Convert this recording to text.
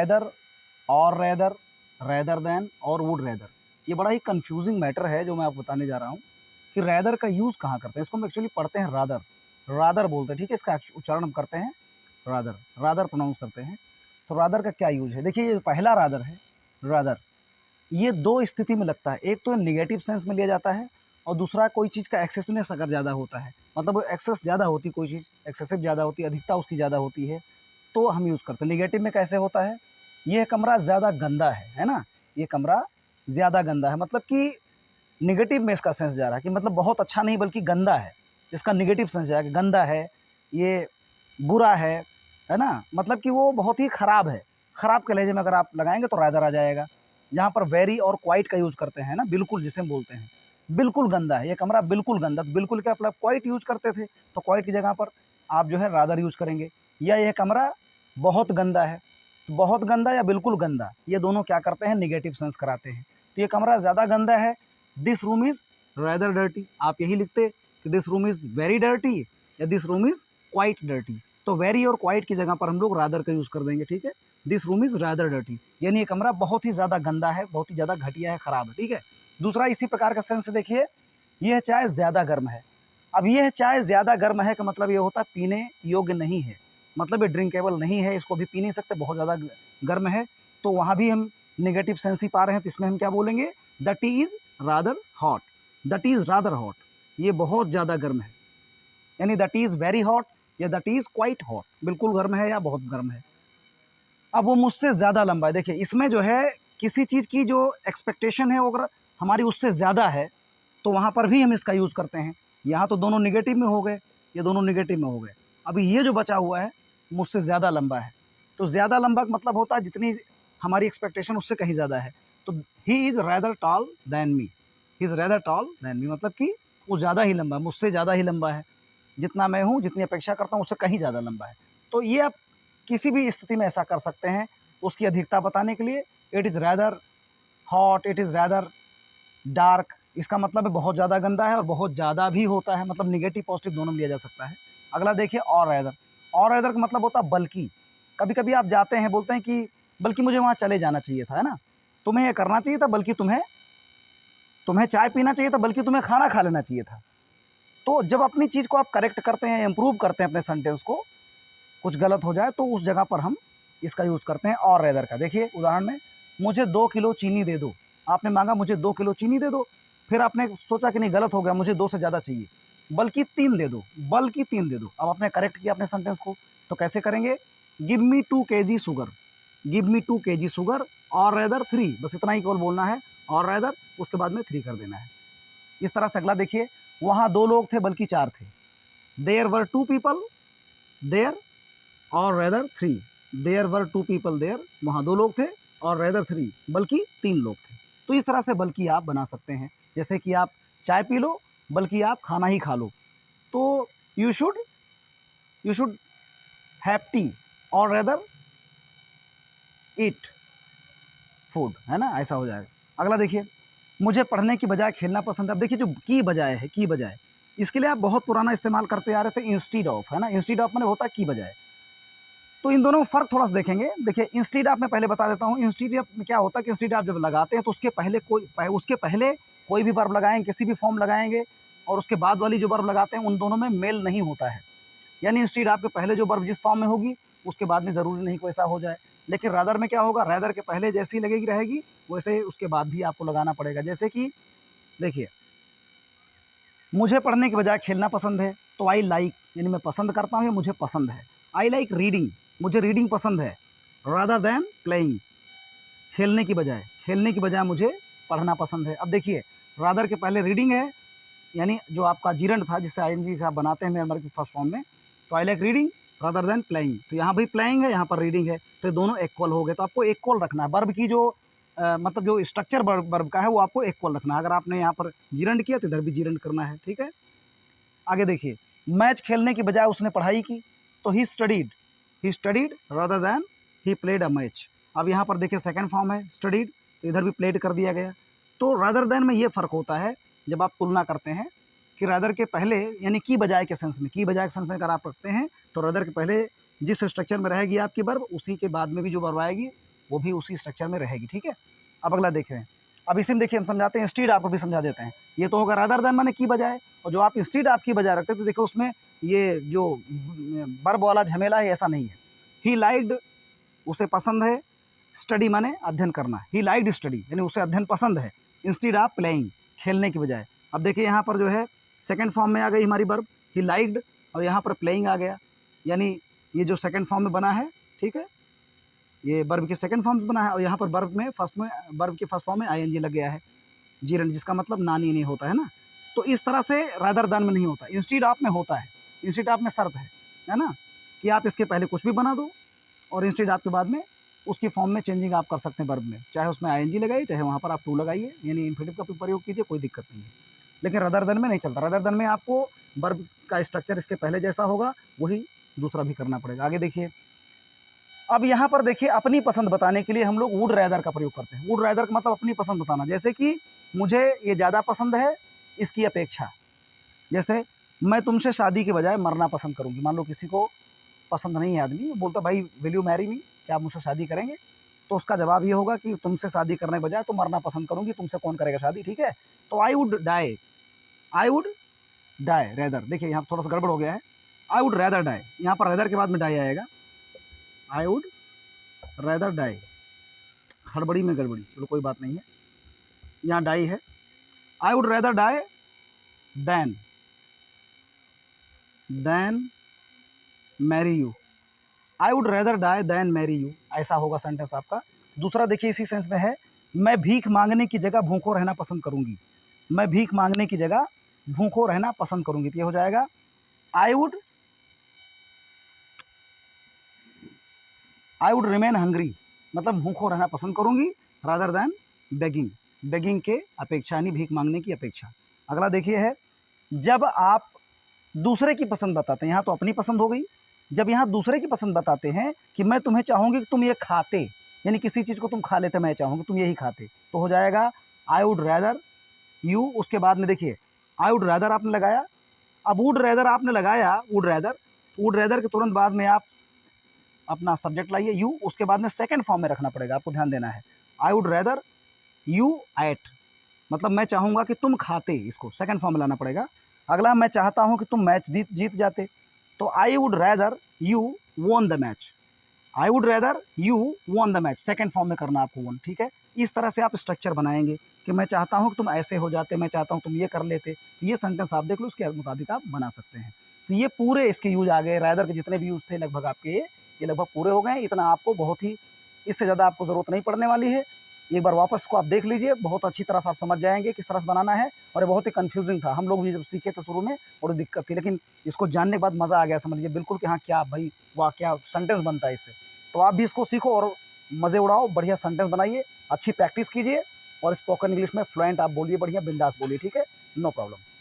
Rather और rather than और would rather. ये बड़ा ही कंफ्यूजिंग मैटर है जो मैं आपको बताने जा रहा हूँ कि रेदर का यूज़ कहाँ करते हैं। इसको हम एक्चुअली पढ़ते हैं रादर, रादर बोलते हैं, ठीक है। इसका उच्चारण हम करते हैं रादर, रादर प्रोनाउंस करते हैं। तो रादर का क्या यूज है, देखिए ये पहला रादर है, रादर, ये दो स्थिति में लगता है। एक तो निगेटिव सेंस में लिया जाता है और दूसरा कोई चीज़ का एक्सेसिवनेस अगर ज़्यादा होता है, मतलब एक्सेस ज़्यादा होती, कोई चीज़ एक्सेसिव ज़्यादा होती है, अधिकता उसकी ज़्यादा होती है, तो हम यूज़ करते हैं। निगेटिव में कैसे होता है, ये कमरा ज़्यादा गंदा है ना, ये कमरा ज़्यादा गंदा है, मतलब कि निगेटिव में इसका सेंस जा रहा है कि मतलब बहुत अच्छा नहीं बल्कि गंदा है, इसका निगेटिव सेंस जाएगा, गंदा है, ये बुरा है ना, मतलब कि वो बहुत ही ख़राब है। ख़राब के लहजे में अगर आप लगाएंगे तो रादर आ जाएगा। जहाँ पर वेरी और क्वाइट का यूज़ करते हैं ना, बिल्कुल जिसे हम बोलते हैं, बिल्कुल गंदा है ये कमरा, बिल्कुल गंदा, तो बिल्कुल क्या मतलब क्वाइट यूज़ करते थे, तो क्वाइट की जगह पर आप जो है रादर यूज़ करेंगे। या यह कमरा बहुत गंदा है, तो बहुत गंदा या बिल्कुल गंदा, ये दोनों क्या करते हैं, निगेटिव सेंस कराते हैं। तो ये कमरा ज़्यादा गंदा है, this room is rather dirty, आप यही लिखते कि this room is very dirty या this room is quite dirty. तो वेरी और क्वाइट की जगह पर हम लोग रादर का यूज़ कर देंगे, ठीक है। This room is rather dirty, यानी ये कमरा बहुत ही ज़्यादा गंदा है, बहुत ही ज़्यादा घटिया है, ख़राब है, ठीक है। दूसरा इसी प्रकार का सेंस देखिए, यह चाय ज़्यादा गर्म है। अब यह चाय ज़्यादा गर्म है का मतलब ये होता है पीने योग्य नहीं है, मतलब ये ड्रिंकेबल नहीं है, इसको भी पी नहीं सकते, बहुत ज़्यादा गर्म है, तो वहाँ भी हम नेगेटिव सेंस ही पा रहे हैं। तो इसमें हम क्या बोलेंगे, the tea is rather hot, the tea is rather hot, ये बहुत ज़्यादा गर्म है, यानी the tea is very hot या the tea is quite hot, बिल्कुल गर्म है या बहुत गर्म है। अब वो मुझसे ज़्यादा लंबा है, देखिए इसमें जो है किसी चीज़ की जो एक्सपेक्टेशन है वो अगर हमारी उससे ज़्यादा है तो वहाँ पर भी हम इसका यूज़ करते हैं। यहाँ तो दोनों निगेटिव में हो गए, ये दोनों निगेटिव में हो गए। अभी ये जो बचा हुआ है मुझसे ज़्यादा लंबा है, तो ज़्यादा लंबा का मतलब होता है जितनी हमारी एक्सपेक्टेशन उससे कहीं ज़्यादा है। तो he is rather tall than me, he is rather tall than me, मतलब कि वो ज़्यादा ही लंबा है, मुझसे ज़्यादा ही लंबा है, जितना मैं हूँ, जितनी अपेक्षा करता हूँ उससे कहीं ज़्यादा लंबा है। तो ये आप किसी भी स्थिति में ऐसा कर सकते हैं उसकी अधिकता बताने के लिए। It is rather hot, it is rather dark, इसका मतलब है बहुत ज़्यादा गंदा है और बहुत ज़्यादा भी होता है, मतलब निगेटिव पॉजिटिव दोनों में लिया जा सकता है। अगला देखिए और रैदर का मतलब होता है बल्कि। कभी कभी आप जाते हैं बोलते हैं कि बल्कि मुझे वहाँ चले जाना चाहिए था, है ना, तुम्हें ये करना चाहिए था, बल्कि तुम्हें तुम्हें चाय पीना चाहिए था, बल्कि तुम्हें खाना खा लेना चाहिए था। तो जब अपनी चीज़ को आप करेक्ट करते हैं, इम्प्रूव करते हैं अपने सेंटेंस को, कुछ गलत हो जाए तो उस जगह पर हम इसका यूज़ करते हैं और रेदर का। देखिए उदाहरण में, मुझे 2 किलो चीनी दे दो, आपने मांगा मुझे 2 किलो चीनी दे दो, फिर आपने सोचा कि नहीं गलत हो गया, मुझे 2 से ज़्यादा चाहिए, बल्कि 3 दे दो, बल्कि 3 दे दो। अब आपने करेक्ट किया अपने सेंटेंस को, तो कैसे करेंगे, give me 2 kg sugar, give me 2 kg sugar और रेदर 3, बस इतना ही केवल बोलना है, और रेदर उसके बाद में 3 कर देना है। इस तरह से अगला देखिए, वहाँ 2 लोग थे बल्कि 4 थे, देयर वर 2 पीपल देयर और rather 3, there were 2 people there, वहाँ 2 लोग थे, और रेदर 3 बल्कि 3 लोग थे। तो इस तरह से बल्कि आप बना सकते हैं, जैसे कि आप चाय पी लो, बल्कि आप खाना ही खा लो, तो यू शुड हैव टी और रेदर ईट फूड, है ना, ऐसा हो जाएगा। अगला देखिए, मुझे पढ़ने की बजाय खेलना पसंद है। अब देखिए जो की बजाय है, की बजाय, इसके लिए आप बहुत पुराना इस्तेमाल करते आ रहे थे इंस्टीड ऑफ, है ना, इंस्टीड ऑफ मैंने होता है की बजाय। तो इन दोनों में फ़र्क थोड़ा सा देखेंगे। देखिए इंस्टीड ऑफ मैं पहले बता देता हूँ, इंस्टीड ऑफ में क्या होता है कि इंस्टीड ऑफ जब लगाते हैं तो उसके पहले कोई भी वर्ब लगाएंगे, किसी भी फॉर्म लगाएंगे, और उसके बाद वाली जो वर्ब लगाते हैं उन दोनों में मेल नहीं होता है। यानी इंस्टीड ऑफ के पहले जो वर्ब जिस फॉर्म में होगी उसके बाद में ज़रूरी नहीं कोई ऐसा हो जाए, लेकिन रादर में क्या होगा, रादर के पहले जैसी लगेगी रहेगी वैसे उसके बाद भी आपको लगाना पड़ेगा। जैसे कि देखिए, मुझे पढ़ने के बजाय खेलना पसंद है, तो आई लाइक, यानी मैं पसंद करता हूँ या मुझे पसंद है। आई लाइक रीडिंग, मुझे रीडिंग पसंद है, रादर देन प्लेइंग, खेलने की बजाय मुझे पढ़ना पसंद है। अब देखिए रादर के पहले रीडिंग है, यानी जो आपका जीरंड था जिससे आईएनजी से आप बनाते हैं मेरे की फर्स्ट फॉर्म में, तो I like reading rather than playing, तो यहाँ भी प्लेइंग है, यहाँ पर रीडिंग है, तो दोनों इक्वल हो गए। तो आपको इक्वल रखना है, वर्ब की जो मतलब जो स्ट्रक्चर वर्ब का है वो आपको इक्वल रखना है। अगर आपने यहाँ पर जीरंड किया तो इधर भी जीरंड करना है, ठीक है। आगे देखिए, मैच खेलने की बजाय उसने पढ़ाई की, तो he studied rather than he played a match. अब यहाँ पर देखिए सेकंड फॉर्म है स्टडीड, तो इधर भी प्लेड कर दिया गया। तो रादर देन में ये फ़र्क होता है जब आप तुलना करते हैं कि रादर के पहले यानी की बजाय के सेंस में अगर आप रखते हैं तो रादर के पहले जिस स्ट्रक्चर में रहेगी आपकी वर्ब, उसी के बाद में भी जो वर्ब आएगी वो भी उसी स्ट्रक्चर में रहेगी, ठीक है। अब अगला देखें, अब इसी में देखिए हम समझाते हैं, इंस्टीड आपको भी समझा देते हैं। ये तो होगा रादर देन माने की बजाय, और जो आप इंस्टीड आप की बजाय रखते हैं तो देखो उसमें ये जो वर्ब वाला झमेला है ऐसा नहीं है। ही लाइक्ड, उसे पसंद है, स्टडी माने अध्ययन करना, ही लाइक्ड स्टडी यानी उसे अध्ययन पसंद है, इंस्टीड ऑफ प्लेइंग खेलने की बजाय। अब देखिए यहाँ पर जो है सेकंड फॉर्म में आ गई हमारी वर्ब ही लाइक्ड, और यहाँ पर प्लेइंग आ गया, यानी ये जो सेकंड फॉर्म में बना है, ठीक है, ये वर्ब के सेकंड फॉर्म से बना है, और यहाँ पर वर्ब के फर्स्ट फॉर्म में आईएनजी लग गया है, जीरन, जिसका मतलब नानी नहीं होता है ना। तो इस तरह से रादर देन में नहीं होता, इंस्टीड ऑफ में होता है। इंस्टीड ऑफ में शर्त है ना, कि आप इसके पहले कुछ भी बना दो और इंस्टीड ऑफ के बाद में उसकी फॉर्म में चेंजिंग आप कर सकते हैं वर्ब में, चाहे उसमें आईएनजी लगाइए, चाहे वहाँ पर आप टू लगाइए, यानी इन्फिनिटिव का प्रयोग कीजिए, कोई दिक्कत नहीं है। लेकिन रादर देन में नहीं चलता, रादर देन में आपको वर्ब का स्ट्रक्चर इसके पहले जैसा होगा वही दूसरा भी करना पड़ेगा। आगे देखिए, अब यहाँ पर देखिए अपनी पसंद बताने के लिए हम लोग वुड रैदर का प्रयोग करते हैं। वुड रैदर का मतलब अपनी पसंद बताना, जैसे कि मुझे ये ज़्यादा पसंद है इसकी अपेक्षा। जैसे मैं तुमसे शादी के बजाय मरना पसंद करूँगी। मान लो किसी को पसंद नहीं है, आदमी बोलता भाई विल यू मैरी मी, क्या आप मुझसे शादी करेंगे, तो उसका जवाब ये होगा कि तुमसे शादी करने के बजाय तो मरना पसंद करूँगी, तुमसे कौन करेगा शादी, ठीक है। तो I would die, I would die rather, देखिए यहाँ थोड़ा सा गड़बड़ हो गया है, आई वुड रैदर डाई, यहाँ पर रैदर के बाद में डाई आएगा, आई वुड रैदर डाई, हड़बड़ी में गड़बड़ी, चलो कोई बात नहीं है, यहाँ डाई है, I would rather die than marry you, I would rather die than marry you, ऐसा होगा सेंटेंस आपका। दूसरा देखिए इसी सेंस में है, मैं भीख मांगने की जगह भूखों रहना पसंद करूंगी, मैं भीख मांगने की जगह भूखों रहना पसंद करूंगी, तो ये हो जाएगा आई वुड रिमेन हंग्री, मतलब भूखों रहना पसंद करूंगी, रादर देन बेगिंग, बेगिंग के अपेक्षा, यानी भीख मांगने की अपेक्षा। अगला देखिए है, जब आप दूसरे की पसंद बताते हैं, यहाँ तो अपनी पसंद हो गई, जब यहाँ दूसरे की पसंद बताते हैं कि मैं तुम्हें चाहूँगी कि तुम ये खाते, यानी किसी चीज़ को तुम खा लेते, मैं चाहूँगी तुम यही खाते, तो हो जाएगा आई वुड रैदर यू, उसके बाद में देखिए आई वुड रैदर आपने लगाया, अब वुड रैदर आपने लगाया, वुड रैदर के तुरंत बाद में आप अपना सब्जेक्ट लाइए यू, उसके बाद में सेकंड फॉर्म में रखना पड़ेगा, आपको ध्यान देना है, I would rather you ate, मतलब मैं चाहूँगा कि तुम खाते, इसको सेकंड फॉर्म में लाना पड़ेगा। अगला, मैं चाहता हूँ कि तुम मैच जीत जाते, तो I would rather you won the match, I would rather you won the match, second form में करना आपको वन, ठीक है। इस तरह से आप स्ट्रक्चर बनाएंगे कि मैं चाहता हूँ कि तुम ऐसे हो जाते, मैं चाहता हूँ तुम ये कर लेते, तो ये सेंटेंस आप देख लो, उसके मुताबिक आप बना सकते हैं। तो ये पूरे इसके यूज आ गए, रैदर के जितने भी यूज थे लगभग आपके ये लगभग पूरे हो गए। इतना आपको बहुत ही, इससे ज़्यादा आपको ज़रूरत नहीं पड़ने वाली है। एक बार वापस को आप देख लीजिए, बहुत अच्छी तरह से आप समझ जाएंगे किस तरह से बनाना है। और ये बहुत ही कंफ्यूजिंग था, हम लोग भी जब सीखे थे शुरू में बड़ी दिक्कत थी, लेकिन इसको जानने के बाद मज़ा आ गया, समझ लीजिए बिल्कुल कि हाँ क्या भाई, वाह क्या सेंटेंस बनता है इससे। तो आप भी इसको सीखो और मज़े उड़ाओ, बढ़िया सेंटेंस बनाइए, अच्छी प्रैक्टिस कीजिए, और स्पोकन इंग्लिश में फ्लुएंट आप बोलिए, बढ़िया बिंदास बोलिए, ठीक है, नो प्रॉब्लम।